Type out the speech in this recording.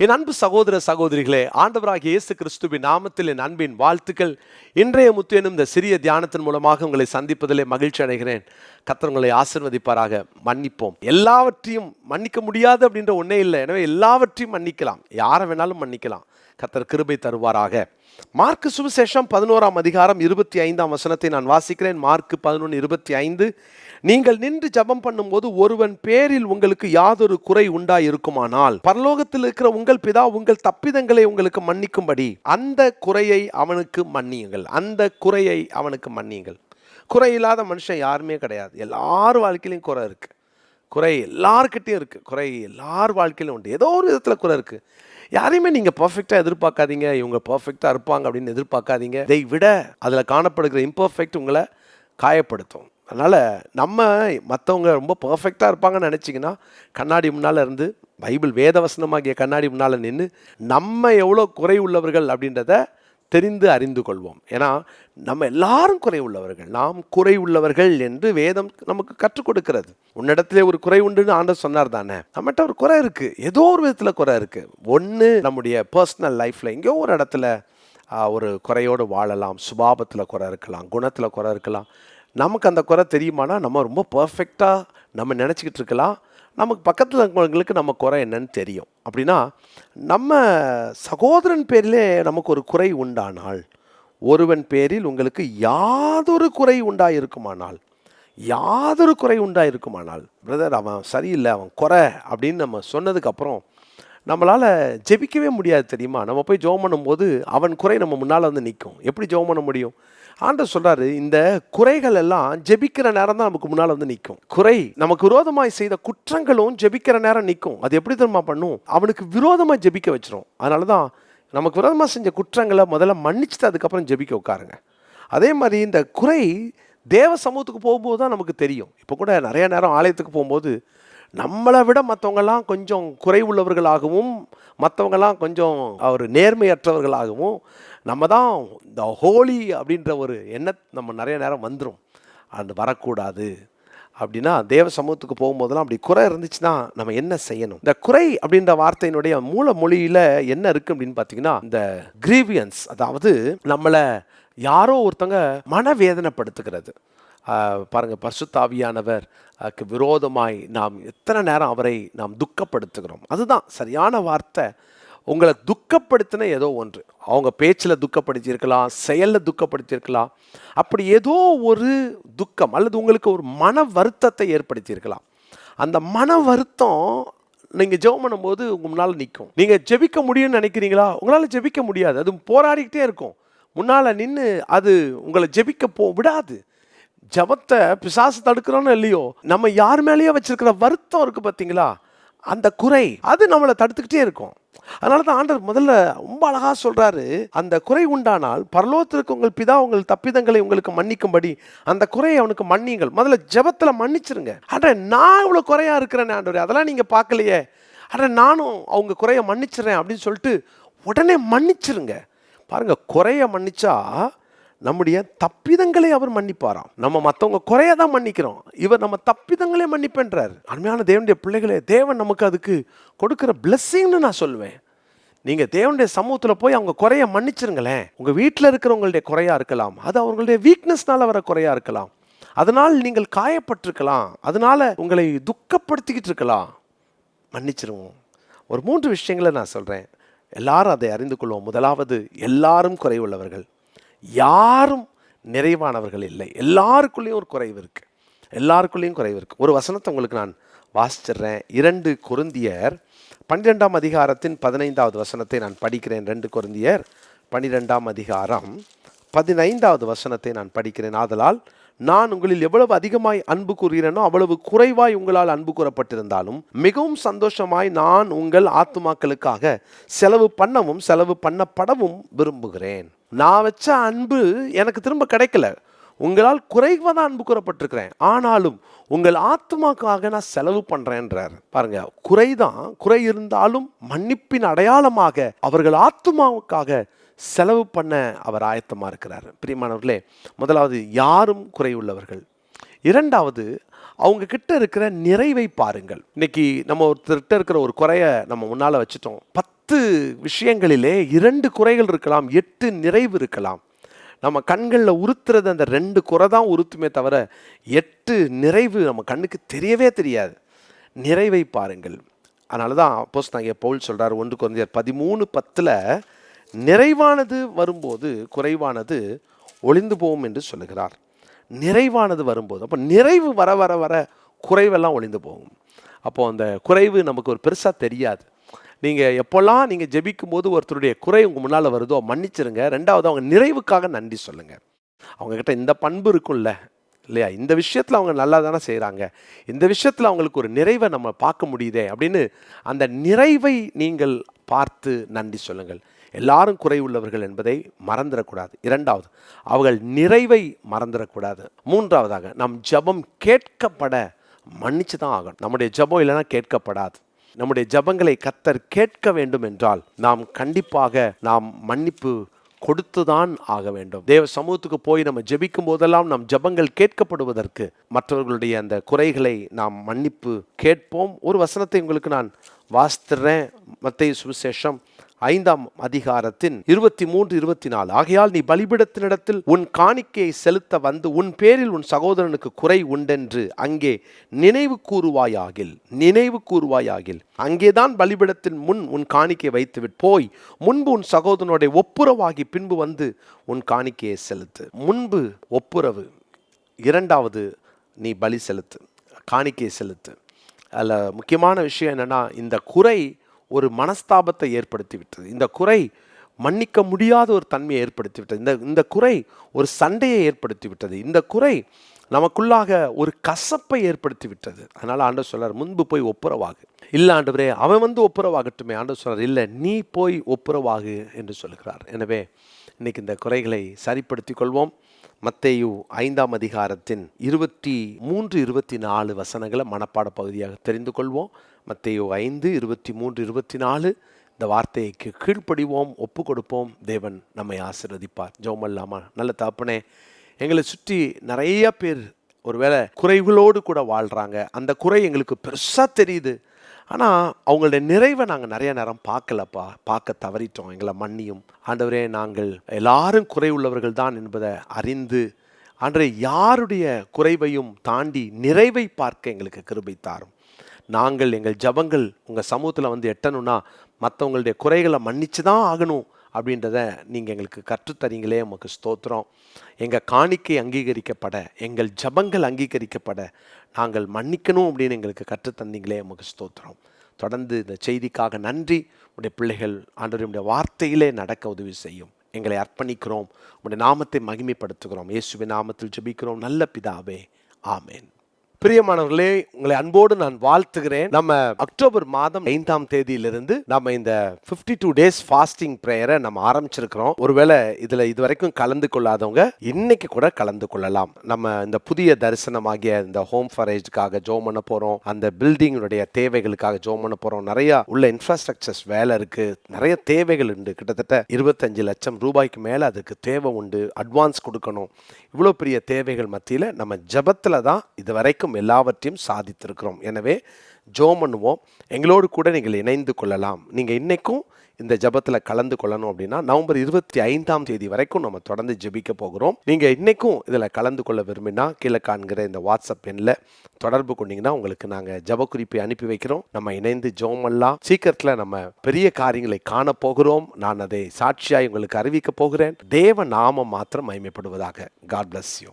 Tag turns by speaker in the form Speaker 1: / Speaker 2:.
Speaker 1: என் அன்பு சகோதர சகோதரிகளே, ஆண்டவராகிய இயேசு கிறிஸ்துவின் நாமத்தில் என் அன்பின் வாழ்த்துக்கள். இன்றைய முத்து எனும் இந்த சிறிய தியானத்தின் மூலமாக உங்களை சந்திப்பதிலே மகிழ்ச்சி அடைகிறேன். கர்த்தர் உங்களை ஆசீர்வதிப்பாராக. மன்னிப்போம். எல்லாவற்றையும் மன்னிக்க முடியாது அப்படின்ற ஒன்னே இல்லை. எனவே எல்லாவற்றையும் மன்னிக்கலாம், யாரை வேணாலும் மன்னிக்கலாம். கர்த்தர் கிருபை தருவாராக. மார்க்கு சுவிசேஷம் 11ஆம் அதிகாரம் 25ஆம் வசனத்தை நான் வாசிக்கிறேன். மார்க்கு 11:25. நீங்கள் நின்று ஜெபம் பண்ணும்போது ஒருவன் பேரில் உங்களுக்கு யாதொரு குறை உண்டாயிருக்குமானால் பரலோகத்தில் இருக்கிற உங்கள் பிதா உங்கள் தப்பிதங்களை உங்களுக்கு மன்னிக்கும்படி அந்த குறையை அவனுக்கு மன்னியுங்கள். அந்த குறையை அவனுக்கு மன்னியுங்கள். குறை இல்லாத மனுஷன் யாருமே கிடையாது. எல்லார் வாழ்க்கையிலையும் குறை இருக்கு. குறை எல்லார்கிட்டையும் இருக்கு. குறை எல்லார் வாழ்க்கையிலும் உண்டு. ஏதோ ஒரு விதத்தில் குறை இருக்கு. யாரையுமே நீங்கள் பர்ஃபெக்டாக எதிர்பார்க்காதீங்க. இவங்க பர்ஃபெக்டாக இருப்பாங்க அப்படின்னு எதிர்பார்க்காதீங்க. இதை விட அதில் காணப்படுகிற இம்பர்ஃபெக்ட் உங்களை காயப்படுத்தும். அதனால் நம்ம மற்றவங்க ரொம்ப பர்ஃபெக்டாக இருப்பாங்கன்னு நினச்சிங்கன்னா கண்ணாடி முன்னால் இருந்து பைபிள் வேதவசனமாகிய கண்ணாடி முன்னால் நின்று நம்ம எவ்வளோ குறை உள்ளவர்கள் அப்படின்றத தெரிந்து அறிந்து கொள்வோம். ஏன்னா நம்ம எல்லாரும் குறை உள்ளவர்கள். நாம் குறை உள்ளவர்கள் என்று வேதம் நமக்கு கற்றுக் கொடுக்கிறது. உன்னிடத்திலே ஒரு குறை உண்டுன்னு ஆண்டவர் சொன்னார் தானே. நம்மகிட்ட ஒரு குறை இருக்குது. ஏதோ ஒரு விதத்தில் குறை இருக்குது. ஒன்று நம்முடைய பர்சனல் லைஃப்பில் எங்கேயோ ஒரு இடத்துல ஒரு குறையோடு வாழலாம். சுபாவத்தில் குறை இருக்கலாம், குணத்தில் குறை இருக்கலாம். நமக்கு அந்த குறை தெரியுமானா நம்ம ரொம்ப பர்ஃபெக்டாக நம்ம நினச்சிக்கிட்டு இருக்கலாம். நமக்கு பக்கத்தில் இருக்கிறவங்களுக்கு நம்ம குறை என்னன்னு தெரியும். அப்படின்னா நம்ம சகோதரன் பேரிலே நமக்கு ஒரு குறை உண்டானால், ஒருவன் பேரில் உங்களுக்கு யாதொரு குறை உண்டாயிருக்குமானால், யாதொரு குறை உண்டாயிருக்குமானால், பிரதர் அவன் சரியில்லை, அவன் குறை அப்படின்னு நம்ம சொன்னதுக்கப்புறம் நம்மளால் ஜெபிக்கவே முடியாது தெரியுமா. நம்ம போய் ஜெபம் பண்ணும்போது அவன் குறை நம்ம முன்னால் வந்து நிற்கும். எப்படி ஜெபம் பண்ண முடியும்? ஆண்டவர் சொல்றாரு, இந்த குறைகள் எல்லாம் ஜெபிக்கிற நேரம் தான் நமக்கு முன்னால் வந்து நிற்கும். குறை நமக்கு விரோதமாய் செய்த குற்றங்களும் ஜெபிக்கிற நேரம் நிற்கும். அது எப்படி தெரியுமா பண்ணும்? அவனுக்கு விரோதமாக ஜெபிக்க வச்சிரும். அதனால தான் நமக்கு விரோதமாக செஞ்ச குற்றங்களை முதல்ல மன்னிச்சுட்டு அதுக்கப்புறம் ஜெபிக்க உட்காருங்க. அதே மாதிரி இந்த குறை தேவ சமூகத்துக்கு போகும்போது தான் நமக்கு தெரியும். இப்போ கூட நிறைய நேரம் ஆலயத்துக்கு போகும்போது நம்மளை விட மற்றவங்கெல்லாம் கொஞ்சம் குறை உள்ளவர்களாகவும் மற்றவங்கெல்லாம் கொஞ்சம் ஒரு நேர்மையற்றவர்களாகவும் நம்ம தான் இந்த ஹோலி அப்படின்ற ஒரு எண்ணம் நம்ம நிறைய நேரம் வந்துடும். அது வரக்கூடாது. அப்படின்னா தேவ சமூகத்துக்கு போகும்போதெல்லாம் அப்படி குறை இருந்துச்சுன்னா நம்ம என்ன செய்யணும்? இந்த குறை அப்படின்ற வார்த்தையினுடைய மூல மொழியில் என்ன இருக்குது அப்படின்னு பார்த்தீங்கன்னா, இந்த கிரீவியன்ஸ், அதாவது நம்மளை யாரோ ஒருத்தங்க மனவேதனைப்படுத்துகிறது. பாருங்கள், பரிசுத்த ஆவியானவர் விரோதமாய் நாம் எத்தனை நேரம் அவரை நாம் துக்கப்படுத்துகிறோம். அதுதான் சரியான வார்த்தை. உங்களை துக்கப்படுத்தின ஏதோ ஒன்று, அவங்க பேச்சில் துக்கப்படுத்தியிருக்கலாம், செயலில் துக்கப்படுத்தியிருக்கலாம். அப்படி ஏதோ ஒரு துக்கம் அல்லது உங்களுக்கு ஒரு மன வருத்தத்தை ஏற்படுத்தியிருக்கலாம். அந்த மன வருத்தம் நீங்கள் ஜெபம் பண்ணும்போது உங்கள் முன்னால் நிற்கும். நீங்கள் ஜெபிக்க முடியும்னு நினைக்கிறீங்களா? உங்களால் ஜெபிக்க முடியாது. அது போராடிக்கிட்டே இருக்கும். முன்னால் நின்று அது உங்களை ஜெபிக்க விடாது. ஜபத்தை பிசாசு தடுக்கிறோன்னு இல்லையோ, நம்ம யார் மேலேயோ வச்சிருக்கிற வருத்தம் இருக்குது பார்த்தீங்களா, அந்த குறை அது நம்மளை தடுத்துக்கிட்டே இருக்கும். அதனால தான் ஆண்டவர் முதல்ல ரொம்ப அழகாக சொல்கிறாரு, அந்த குறை உண்டானால் பரலோகத்திற்கு உங்கள் பிதா உங்கள் தப்பிதங்களை உங்களுக்கு மன்னிக்கும்படி அந்த குறையை அவனுக்கு மன்னியுங்கள். முதல்ல ஜபத்தில் மன்னிச்சிருங்க. அட நான் இவ்வளோ குறையாக இருக்கிறேன் ஆண்டவரே, அதெல்லாம் நீங்கள் பார்க்கலையே, அட நானும் அவங்க குறையை மன்னிச்சிடறேன் அப்படின்னு சொல்லிட்டு உடனே மன்னிச்சிருங்க. பாருங்கள், குறையை மன்னிச்சா நம்முடைய தப்பிதங்களை அவர் மன்னிப்பாராம். நம்ம மற்றவங்க குறைய தான் மன்னிக்கிறோம், இவர் நம்ம தப்பிதங்களே மன்னிப்பேன்றார். அருமையான தேவனுடைய பிள்ளைகளே, தேவன் நமக்கு அதுக்கு கொடுக்குற பிளெஸ்ஸிங்னு நான் சொல்லுவேன். நீங்கள் தேவனுடைய சமூகத்தில் போய் அவங்க குறைய மன்னிச்சிருங்களேன். உங்கள் வீட்டில் இருக்கிறவங்களுடைய குறையாக இருக்கலாம், அது அவங்களுடைய வீக்னஸ்னால வர குறையாக இருக்கலாம், அதனால் நீங்கள் காயப்பட்டிருக்கலாம், அதனால் உங்களை துக்கப்படுத்திக்கிட்டு இருக்கலாம். மன்னிச்சிருவோம். ஒரு 3 விஷயங்களை நான் சொல்கிறேன், எல்லாரும் அதை அறிந்து கொள்வோம். முதலாவது, எல்லாரும் குறை உள்ளவர்கள், யாரும் நிறைவானவர்கள் இல்லை. எல்லாருக்குள்ளேயும் ஒரு குறைவு இருக்குது. எல்லாருக்குள்ளேயும் குறைவு இருக்குது. ஒரு வசனத்தை உங்களுக்கு நான் வாசிச்சிடுறேன். 2 கொரிந்தியர் 12ஆம் அதிகாரத்தின் 15வது வசனத்தை நான் படிக்கிறேன். 2 கொரிந்தியர் 12ஆம் அதிகாரம் 15வது வசனத்தை நான் படிக்கிறேன். ஆதலால் நான் உங்களில் எவ்வளவு அதிகமாய் அன்பு கூறுகிறேனோ அவ்வளவு குறைவாய் உங்களால் அன்பு கூறப்பட்டிருந்தாலும் மிகவும் சந்தோஷமாய் நான் உங்கள் ஆத்துமாக்களுக்காக செலவு பண்ணவும் செலவு பண்ணப்படவும் விரும்புகிறேன். நான் வச்ச அன்பு எனக்கு திரும்ப கிடைக்கல. உங்களால் குறைவாக தான் அன்பு கூறப்பட்டிருக்கிறேன், ஆனாலும் உங்கள் ஆத்மாக்காக நான் செலவு பண்ணுறேன்றார். பாருங்க, குறைதான். குறை இருந்தாலும் மன்னிப்பின் அடையாளமாக அவர்கள் ஆத்மாவுக்காக செலவு பண்ண அவர் ஆயத்தமாக இருக்கிறார். பிரியமானவர்களே, முதலாவது யாரும் குறை உள்ளவர்கள். இரண்டாவது, அவங்க கிட்ட இருக்கிற நிறைவை பாருங்கள். இன்னைக்கு நம்ம ஒருத்தர்கிட்ட இருக்கிற ஒரு குறைய நம்ம முன்னால் வச்சுட்டோம். 10 விஷயங்களிலே 2 குறைகள் இருக்கலாம், 8 நிறைவு இருக்கலாம். நம்ம கண்களில் உறுத்துறது அந்த 2 குறை தான் உறுத்துமே தவிர 8 நிறைவு நம்ம கண்ணுக்கு தெரியவே தெரியாது. நிறைவை பாருங்கள். அதனால தான் அப்போஸ்தலனாகிய பவுல் சொல்றார் 1 கொரிந்தியர் 13:10 நிறைவானது வரும்போது குறைவானது ஒளிந்து போகும் என்று சொல்லுகிறார். நிறைவானது வரும்போது, அப்போ நிறைவு வர வர வர குறைவெல்லாம் ஒளிந்து போகும். அப்போது அந்த குறைவு நமக்கு ஒரு பெருசாக தெரியாது. நீங்கள் எப்போல்லாம் நீங்கள் ஜெபிக்கும் போது ஒருத்தருடைய குறை உங்கள் முன்னால் வருதோ மன்னிச்சிருங்க. 2வது அவங்க நிறைவுக்காக நன்றி சொல்லுங்கள். அவங்கக்கிட்ட இந்த பண்பு இருக்கும்ல இல்லையா, இந்த விஷயத்தில் அவங்க நல்லா தானே செய்கிறாங்க, இந்த விஷயத்தில் அவங்களுக்கு ஒரு நிறைவை நம்ம பார்க்க முடியுதே அப்படின்னு அந்த நிறைவை நீங்கள் பார்த்து நன்றி சொல்லுங்கள். எல்லாரும் குறை உள்ளவர்கள் என்பதை மறந்துடக்கூடாது. 2வது அவர்கள் நிறைவை மறந்துடக்கூடாது. 3வதாக நம் ஜெபம் கேட்கப்பட மன்னிச்சு தான் ஆகணும். நம்முடைய ஜெபம் இல்லைன்னா கேட்கப்படாது. நம்முடைய ஜெபங்களை கர்த்தர் கேட்க வேண்டும் என்றால் நாம் கண்டிப்பாக நாம் மன்னிப்பு கொடுத்துதான் ஆக வேண்டும். தேவ சமூகத்துக்கு போய் நம்ம ஜெபிக்கும் போதெல்லாம் நம் ஜெபங்கள் கேட்கப்படுவதற்கு மற்றவர்களுடைய அந்த குறைகளை நாம் மன்னிப்பு கேட்போம். ஒரு வசனத்தை உங்களுக்கு நான் வாசித்துறேன். மத்தேயு சுவிசேஷம் 5ஆம் அதிகாரத்தின் 23-24. ஆகையால் நீ பலிபீடத்தினிடத்தில் உன் காணிக்கையை செலுத்த வந்து உன் பேரில் உன் சகோதரனுக்கு குறை உண்டென்று அங்கே நினைவு கூறுவாயாகில் அங்கேதான் பலிபீடத்தின் முன் உன் காணிக்கையை வைத்துவிட்டு போய் முன்பு உன் சகோதரனுடைய ஒப்புரவாகி பின்பு வந்து உன் காணிக்கையை செலுத்து. முன்பு ஒப்புரவு, 2வது நீ பலி செலுத்து, காணிக்கையை செலுத்து. அதில் முக்கியமான விஷயம் என்னென்னா, இந்த குறை ஒரு மனஸ்தாபத்தை ஏற்படுத்தி விட்டது. இந்த குறை மன்னிக்க முடியாத ஒரு தன்மையை ஏற்படுத்தி விட்டது. இந்த குறை ஒரு சண்டையை ஏற்படுத்தி விட்டது. இந்த குறை நமக்குள்ளாக ஒரு கசப்பை ஏற்படுத்தி விட்டது. அதனால் ஆண்டவர் சொல்றார், முன்பு போய் ஒப்புரவாகு. இல்லை ஆண்டவரே, அவன் வந்து ஒப்புரவாகட்டுமே. ஆண்டவர் சொல்றார், இல்லை நீ போய் ஒப்புரவாகு என்று சொல்கிறார். எனவே இன்னைக்கு இந்த குறைகளை சரிப்படுத்திக் கொள்வோம். மத்தேயு 5ஆம் அதிகாரத்தின் 23-24 வசனங்களை மனப்பாட பகுதியாக தெரிந்து கொள்வோம். மத்தேயு 5:23-24 இந்த வார்த்தைக்கு கீழ்ப்படிவோம், ஒப்பு கொடுப்போம். தேவன் நம்மை ஆசீர்வதிப்பார். ஜெபம் பண்ணலாமா? நல்ல தகப்பனே, எங்களை சுற்றி நிறைய பேர் ஒருவேளை குறைகளோடு கூட வாழ்கிறாங்க. அந்த குறை எங்களுக்கு பெருசாக தெரியுது, ஆனால் அவங்களுடைய நிறைவை நாங்கள் நிறைய நேரம் பார்க்க தவறிட்டோம். எங்களை மன்னியும் ஆண்டவரே. நாங்கள் எல்லாரும் குறை உள்ளவர்கள் தான் என்பதை அறிந்து ஆண்டவரே, யாருடைய குறைவையும் தாண்டி நிறைவை பார்க்க எங்களுக்கு கிருபை தாரும். நாங்கள் எங்கள் ஜபங்கள் உங்கள் சமூகத்தில் வந்து எட்டணும்னா மற்றவங்களுடைய குறைகளை மன்னிச்சு தான் ஆகணும் அப்படின்றத நீங்கள் எங்களுக்கு கற்றுத்தரீங்களே, உமக்கு ஸ்தோத்திரம். எங்கள் காணிக்கை அங்கீகரிக்கப்பட, எங்கள் ஜபங்கள் அங்கீகரிக்கப்பட நாங்கள் மன்னிக்கணும் அப்படின்னு எங்களுக்கு கற்றுத்தந்தீங்களே, உமக்கு ஸ்தோத்திரம். தொடர்ந்து இந்த செய்திக்காக நன்றி. உடைய பிள்ளைகள் ஆண்டவருடைய வார்த்தையிலே நடக்க உதவி செய்யும். எங்களை அர்ப்பணிக்கிறோம், உடைய நாமத்தை மகிமைப்படுத்துகிறோம். இயேசுவின் நாமத்தில் ஜெபிக்கிறோம் நல்ல பிதாவே, ஆமேன். பிரியமானவர்களே, உங்களை அன்போடு நான் வாழ்த்துகிறேன். நம்ம அக்டோபர் மாதம் 5ஆம் தேதியிலிருந்து நம்ம இந்த 52 days ஃபாஸ்டிங் பிரேயரை நம்ம ஆரம்பிச்சிருக்கிறோம். ஒருவேளை இதுல இதுவரைக்கும் கலந்து கொள்ளாதவங்க இன்னைக்கு கூட கலந்து கொள்ளலாம். நம்ம இந்த புதிய தரிசனமாகிய இந்த ஹோம் ஃபார் ஏஜ்க்காக ஜெபம் பண்ண போறோம். அந்த பில்டிங்குடைய தேவைகளுக்காக ஜெபம் பண்ண போறோம். நிறைய உள்ள இன்ஃப்ராஸ்ட்ரக்சர்ஸ் வேலை இருக்கு, நிறைய தேவைகள் உண்டு. கிட்டத்தட்ட 25 லட்சம் ரூபாய்க்கு மேல அதுக்கு தேவை உண்டு. அட்வான்ஸ் கொடுக்கணும். இவ்வளோ பெரிய தேவைகள் மத்தியில் நம்ம ஜபத்தில் தான் இது வரைக்கும் எல்லாவற்றையும் சாதித்திருக்கிறோம். எனவே ஜெபம் பண்ணுவோம். எங்களோடு கூட நீங்கள் இணைந்து கொள்ளலாம். நீங்கள் இன்னைக்கும் இந்த ஜபத்தில் கலந்து கொள்ளணும் அப்படின்னா நவம்பர் 25ஆம் தேதி வரைக்கும் நம்ம தொடர்ந்து ஜெபிக்க போகிறோம். நீங்கள் இன்னைக்கும் இதில் கலந்து கொள்ள விரும்பினா கீழே காண்கிற இந்த வாட்ஸ்அப் எண்ணில் தொடர்பு கொண்டீங்கன்னா உங்களுக்கு நாங்கள் ஜப குறிப்பை அனுப்பி வைக்கிறோம். நம்ம இணைந்து ஜெபம் பண்ணலாம். சீக்கிரத்தில் நம்ம பெரிய காரியங்களை காண போகிறோம். நான் அதை சாட்சியாய் உங்களுக்கு அறிவிக்க போகிறேன். தேவ நாமம் மாத்திரம் மகிமைப்படுவதாக. God bless you.